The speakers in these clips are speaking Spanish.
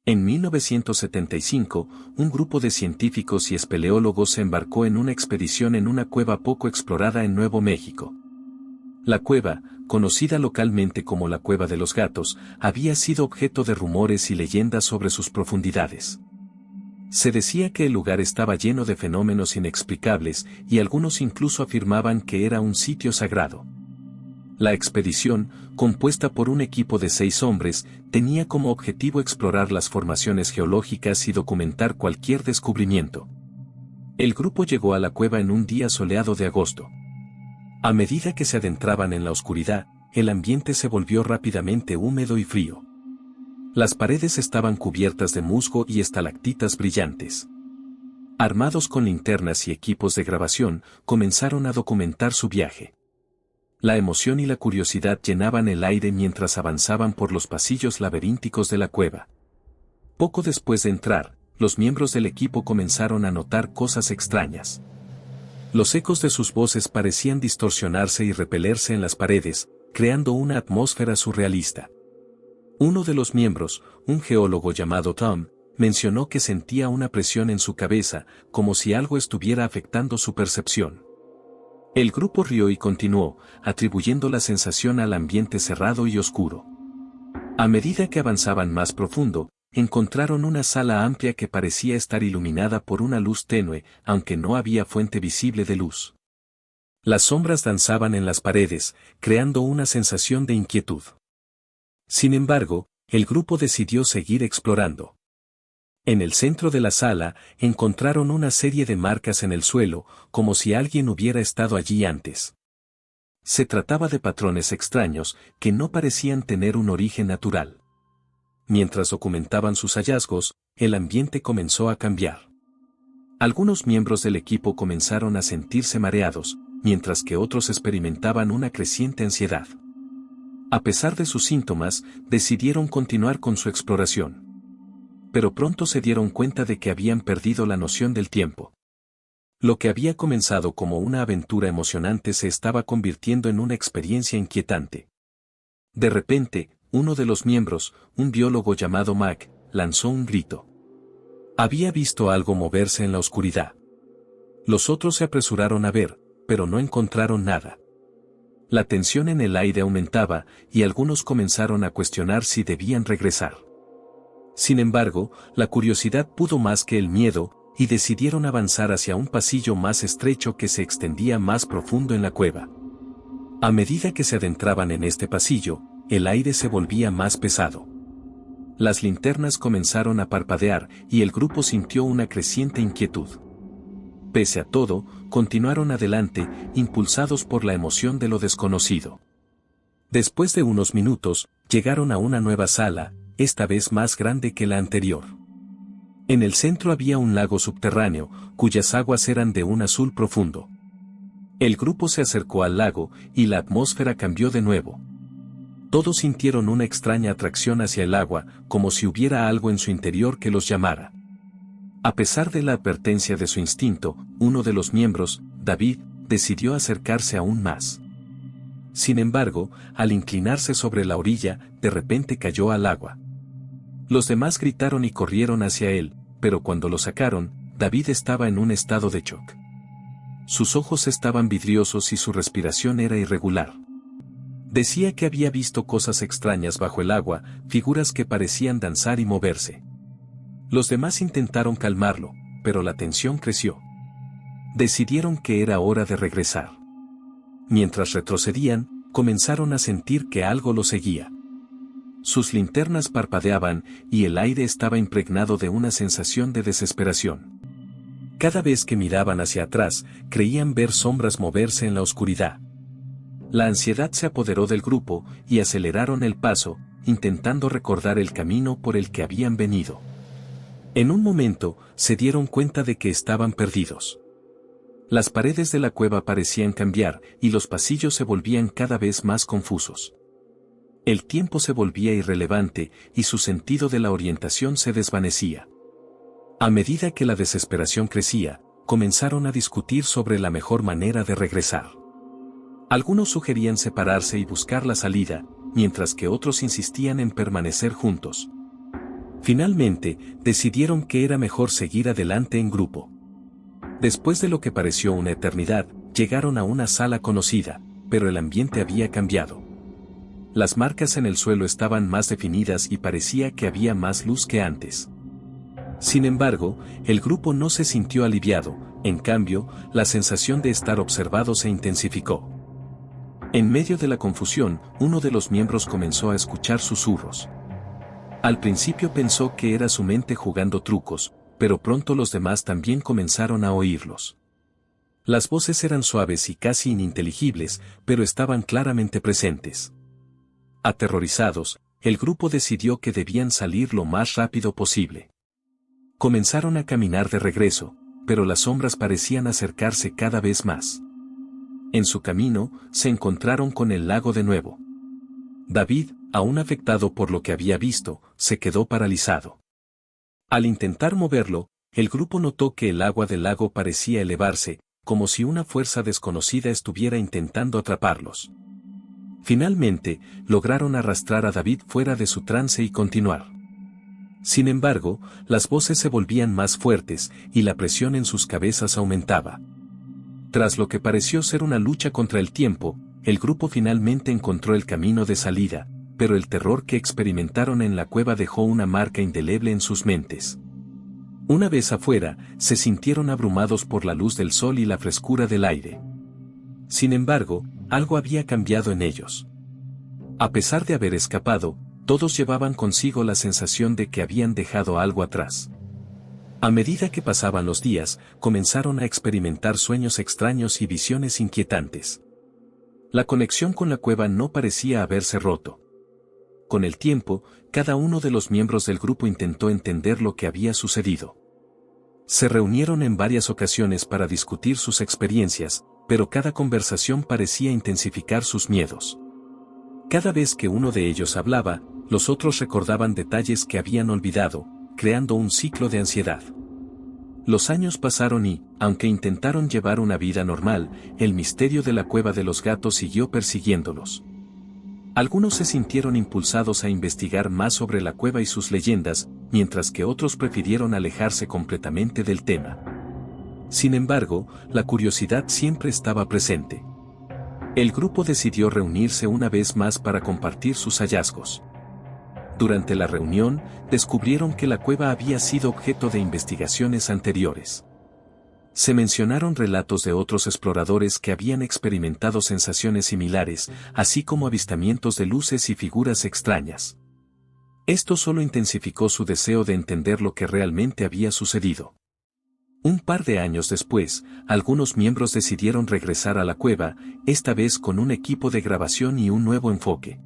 En 1975, un grupo de científicos y espeleólogos se embarcó en una expedición en una cueva poco explorada en Nuevo México. La cueva, conocida localmente como la Cueva de los Gatos, había sido objeto de rumores y leyendas sobre sus profundidades. Se decía que el lugar estaba lleno de fenómenos inexplicables y algunos incluso afirmaban que era un sitio sagrado. La expedición, compuesta por un equipo de 6 hombres, tenía como objetivo explorar las formaciones geológicas y documentar cualquier descubrimiento. El grupo llegó a la cueva en un día soleado de agosto. A medida que se adentraban en la oscuridad, el ambiente se volvió rápidamente húmedo y frío. Las paredes estaban cubiertas de musgo y estalactitas brillantes. Armados con linternas y equipos de grabación, comenzaron a documentar su viaje. La emoción y la curiosidad llenaban el aire mientras avanzaban por los pasillos laberínticos de la cueva. Poco después de entrar, los miembros del equipo comenzaron a notar cosas extrañas. Los ecos de sus voces parecían distorsionarse y repelerse en las paredes, creando una atmósfera surrealista. Uno de los miembros, un geólogo llamado Tom, mencionó que sentía una presión en su cabeza, como si algo estuviera afectando su percepción. El grupo rió y continuó, atribuyendo la sensación al ambiente cerrado y oscuro. A medida que avanzaban más profundo, encontraron una sala amplia que parecía estar iluminada por una luz tenue, aunque no había fuente visible de luz. Las sombras danzaban en las paredes, creando una sensación de inquietud. Sin embargo, el grupo decidió seguir explorando. En el centro de la sala, encontraron una serie de marcas en el suelo, como si alguien hubiera estado allí antes. Se trataba de patrones extraños, que no parecían tener un origen natural. Mientras documentaban sus hallazgos, el ambiente comenzó a cambiar. Algunos miembros del equipo comenzaron a sentirse mareados, mientras que otros experimentaban una creciente ansiedad. A pesar de sus síntomas, decidieron continuar con su exploración. Pero pronto se dieron cuenta de que habían perdido la noción del tiempo. Lo que había comenzado como una aventura emocionante se estaba convirtiendo en una experiencia inquietante. De repente, uno de los miembros, un biólogo llamado Mac, lanzó un grito. Había visto algo moverse en la oscuridad. Los otros se apresuraron a ver, pero no encontraron nada. La tensión en el aire aumentaba, y algunos comenzaron a cuestionar si debían regresar. Sin embargo, la curiosidad pudo más que el miedo, y decidieron avanzar hacia un pasillo más estrecho que se extendía más profundo en la cueva. A medida que se adentraban en este pasillo, el aire se volvía más pesado. Las linternas comenzaron a parpadear, y el grupo sintió una creciente inquietud. Pese a todo, continuaron adelante, impulsados por la emoción de lo desconocido. Después de unos minutos, llegaron a una nueva sala, esta vez más grande que la anterior. En el centro había un lago subterráneo, cuyas aguas eran de un azul profundo. El grupo se acercó al lago, y la atmósfera cambió de nuevo. Todos sintieron una extraña atracción hacia el agua, como si hubiera algo en su interior que los llamara. A pesar de la advertencia de su instinto, uno de los miembros, David, decidió acercarse aún más. Sin embargo, al inclinarse sobre la orilla, de repente cayó al agua. Los demás gritaron y corrieron hacia él, pero cuando lo sacaron, David estaba en un estado de shock. Sus ojos estaban vidriosos y su respiración era irregular. Decía que había visto cosas extrañas bajo el agua, figuras que parecían danzar y moverse. Los demás intentaron calmarlo, pero la tensión creció. Decidieron que era hora de regresar. Mientras retrocedían, comenzaron a sentir que algo los seguía. Sus linternas parpadeaban, y el aire estaba impregnado de una sensación de desesperación. Cada vez que miraban hacia atrás, creían ver sombras moverse en la oscuridad. La ansiedad se apoderó del grupo, y aceleraron el paso, intentando recordar el camino por el que habían venido. En un momento, se dieron cuenta de que estaban perdidos. Las paredes de la cueva parecían cambiar, y los pasillos se volvían cada vez más confusos. El tiempo se volvía irrelevante, y su sentido de la orientación se desvanecía. A medida que la desesperación crecía, comenzaron a discutir sobre la mejor manera de regresar. Algunos sugerían separarse y buscar la salida, mientras que otros insistían en permanecer juntos. Finalmente, decidieron que era mejor seguir adelante en grupo. Después de lo que pareció una eternidad, llegaron a una sala conocida, pero el ambiente había cambiado. Las marcas en el suelo estaban más definidas y parecía que había más luz que antes. Sin embargo, el grupo no se sintió aliviado, en cambio, la sensación de estar observado se intensificó. En medio de la confusión, uno de los miembros comenzó a escuchar susurros. Al principio pensó que era su mente jugando trucos, pero pronto los demás también comenzaron a oírlos. Las voces eran suaves y casi ininteligibles, pero estaban claramente presentes. Aterrorizados, el grupo decidió que debían salir lo más rápido posible. Comenzaron a caminar de regreso, pero las sombras parecían acercarse cada vez más. En su camino, se encontraron con el lago de nuevo. David, aún afectado por lo que había visto, se quedó paralizado. Al intentar moverlo, el grupo notó que el agua del lago parecía elevarse, como si una fuerza desconocida estuviera intentando atraparlos. Finalmente, lograron arrastrar a David fuera de su trance y continuar. Sin embargo, las voces se volvían más fuertes y la presión en sus cabezas aumentaba. Tras lo que pareció ser una lucha contra el tiempo, el grupo finalmente encontró el camino de salida, pero el terror que experimentaron en la cueva dejó una marca indeleble en sus mentes. Una vez afuera, se sintieron abrumados por la luz del sol y la frescura del aire. Sin embargo, algo había cambiado en ellos. A pesar de haber escapado, todos llevaban consigo la sensación de que habían dejado algo atrás. A medida que pasaban los días, comenzaron a experimentar sueños extraños y visiones inquietantes. La conexión con la cueva no parecía haberse roto. Con el tiempo, cada uno de los miembros del grupo intentó entender lo que había sucedido. Se reunieron en varias ocasiones para discutir sus experiencias, pero cada conversación parecía intensificar sus miedos. Cada vez que uno de ellos hablaba, los otros recordaban detalles que habían olvidado, creando un ciclo de ansiedad. Los años pasaron y, aunque intentaron llevar una vida normal, el misterio de la cueva de los gatos siguió persiguiéndolos. Algunos se sintieron impulsados a investigar más sobre la cueva y sus leyendas, mientras que otros prefirieron alejarse completamente del tema. Sin embargo, la curiosidad siempre estaba presente. El grupo decidió reunirse una vez más para compartir sus hallazgos. Durante la reunión, descubrieron que la cueva había sido objeto de investigaciones anteriores. Se mencionaron relatos de otros exploradores que habían experimentado sensaciones similares, así como avistamientos de luces y figuras extrañas. Esto solo intensificó su deseo de entender lo que realmente había sucedido. Un par de años después, algunos miembros decidieron regresar a la cueva, esta vez con un equipo de grabación y un nuevo enfoque.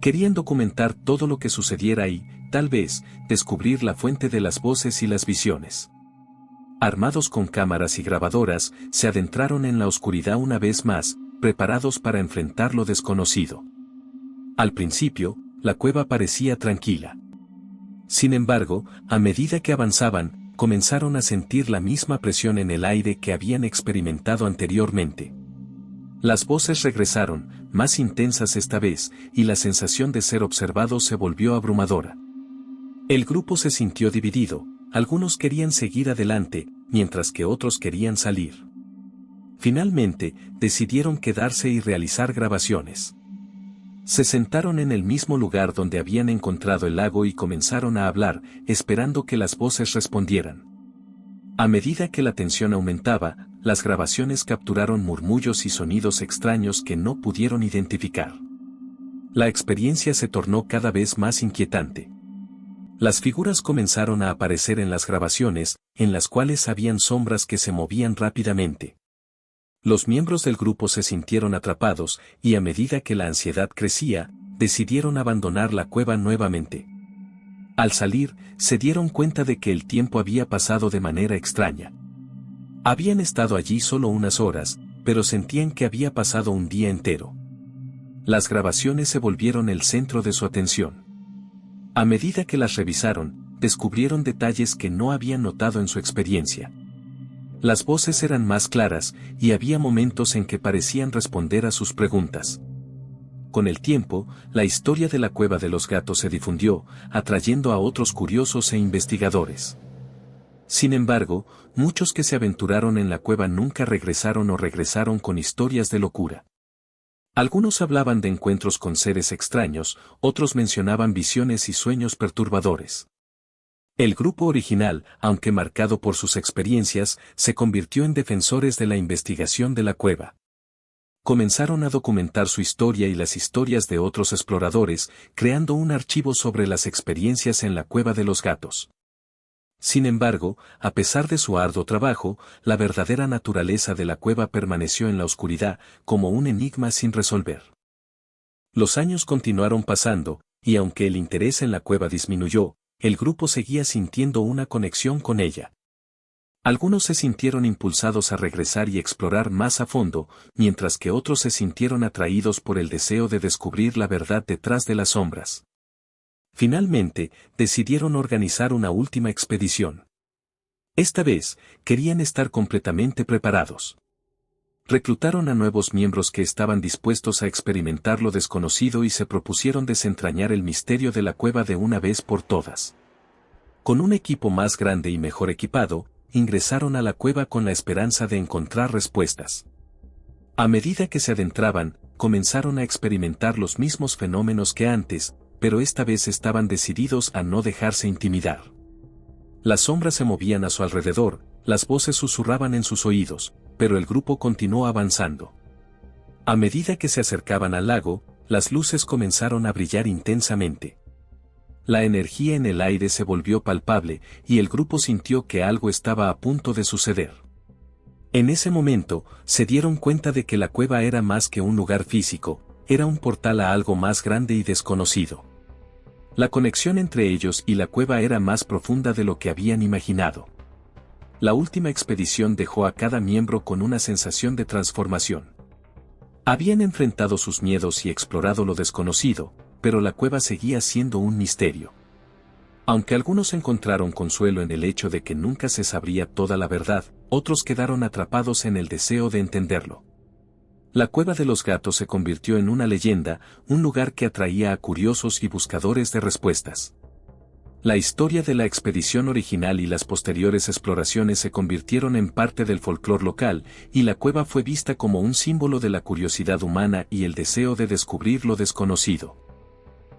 Querían documentar todo lo que sucediera y, tal vez, descubrir la fuente de las voces y las visiones. Armados con cámaras y grabadoras, se adentraron en la oscuridad una vez más, preparados para enfrentar lo desconocido. Al principio, la cueva parecía tranquila. Sin embargo, a medida que avanzaban, comenzaron a sentir la misma presión en el aire que habían experimentado anteriormente. Las voces regresaron, más intensas esta vez, y la sensación de ser observado se volvió abrumadora. El grupo se sintió dividido, algunos querían seguir adelante, mientras que otros querían salir. Finalmente, decidieron quedarse y realizar grabaciones. Se sentaron en el mismo lugar donde habían encontrado el lago y comenzaron a hablar, esperando que las voces respondieran. A medida que la tensión aumentaba, las grabaciones capturaron murmullos y sonidos extraños que no pudieron identificar. La experiencia se tornó cada vez más inquietante. Las figuras comenzaron a aparecer en las grabaciones, en las cuales habían sombras que se movían rápidamente. Los miembros del grupo se sintieron atrapados, y a medida que la ansiedad crecía, decidieron abandonar la cueva nuevamente. Al salir, se dieron cuenta de que el tiempo había pasado de manera extraña. Habían estado allí solo unas horas, pero sentían que había pasado un día entero. Las grabaciones se volvieron el centro de su atención. A medida que las revisaron, descubrieron detalles que no habían notado en su experiencia. Las voces eran más claras, y había momentos en que parecían responder a sus preguntas. Con el tiempo, la historia de la Cueva de los Gatos se difundió, atrayendo a otros curiosos e investigadores. Sin embargo, muchos que se aventuraron en la cueva nunca regresaron o regresaron con historias de locura. Algunos hablaban de encuentros con seres extraños, otros mencionaban visiones y sueños perturbadores. El grupo original, aunque marcado por sus experiencias, se convirtió en defensores de la investigación de la cueva. Comenzaron a documentar su historia y las historias de otros exploradores, creando un archivo sobre las experiencias en la Cueva de los Gatos. Sin embargo, a pesar de su arduo trabajo, la verdadera naturaleza de la cueva permaneció en la oscuridad, como un enigma sin resolver. Los años continuaron pasando, y aunque el interés en la cueva disminuyó, el grupo seguía sintiendo una conexión con ella. Algunos se sintieron impulsados a regresar y explorar más a fondo, mientras que otros se sintieron atraídos por el deseo de descubrir la verdad detrás de las sombras. Finalmente, decidieron organizar una última expedición. Esta vez, querían estar completamente preparados. Reclutaron a nuevos miembros que estaban dispuestos a experimentar lo desconocido y se propusieron desentrañar el misterio de la cueva de una vez por todas. Con un equipo más grande y mejor equipado, ingresaron a la cueva con la esperanza de encontrar respuestas. A medida que se adentraban, comenzaron a experimentar los mismos fenómenos que antes, pero esta vez estaban decididos a no dejarse intimidar. Las sombras se movían a su alrededor, las voces susurraban en sus oídos, pero el grupo continuó avanzando. A medida que se acercaban al lago, las luces comenzaron a brillar intensamente. La energía en el aire se volvió palpable, y el grupo sintió que algo estaba a punto de suceder. En ese momento, se dieron cuenta de que la cueva era más que un lugar físico, era un portal a algo más grande y desconocido. La conexión entre ellos y la cueva era más profunda de lo que habían imaginado. La última expedición dejó a cada miembro con una sensación de transformación. Habían enfrentado sus miedos y explorado lo desconocido, pero la cueva seguía siendo un misterio. Aunque algunos encontraron consuelo en el hecho de que nunca se sabría toda la verdad, otros quedaron atrapados en el deseo de entenderlo. La Cueva de los Gatos se convirtió en una leyenda, un lugar que atraía a curiosos y buscadores de respuestas. La historia de la expedición original y las posteriores exploraciones se convirtieron en parte del folclore local, y la cueva fue vista como un símbolo de la curiosidad humana y el deseo de descubrir lo desconocido.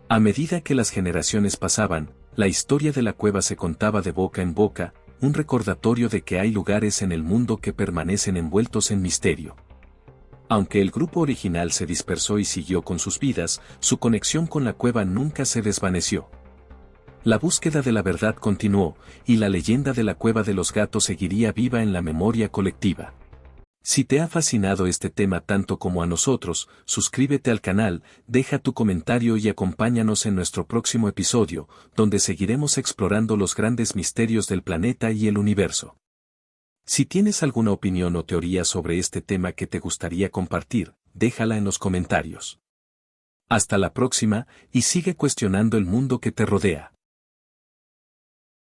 A medida que las generaciones pasaban, la historia de la cueva se contaba de boca en boca, un recordatorio de que hay lugares en el mundo que permanecen envueltos en misterio. Aunque el grupo original se dispersó y siguió con sus vidas, su conexión con la cueva nunca se desvaneció. La búsqueda de la verdad continuó, y la leyenda de la Cueva de los Gatos seguiría viva en la memoria colectiva. Si te ha fascinado este tema tanto como a nosotros, suscríbete al canal, deja tu comentario y acompáñanos en nuestro próximo episodio, donde seguiremos explorando los grandes misterios del planeta y el universo. Si tienes alguna opinión o teoría sobre este tema que te gustaría compartir, déjala en los comentarios. Hasta la próxima, y sigue cuestionando el mundo que te rodea.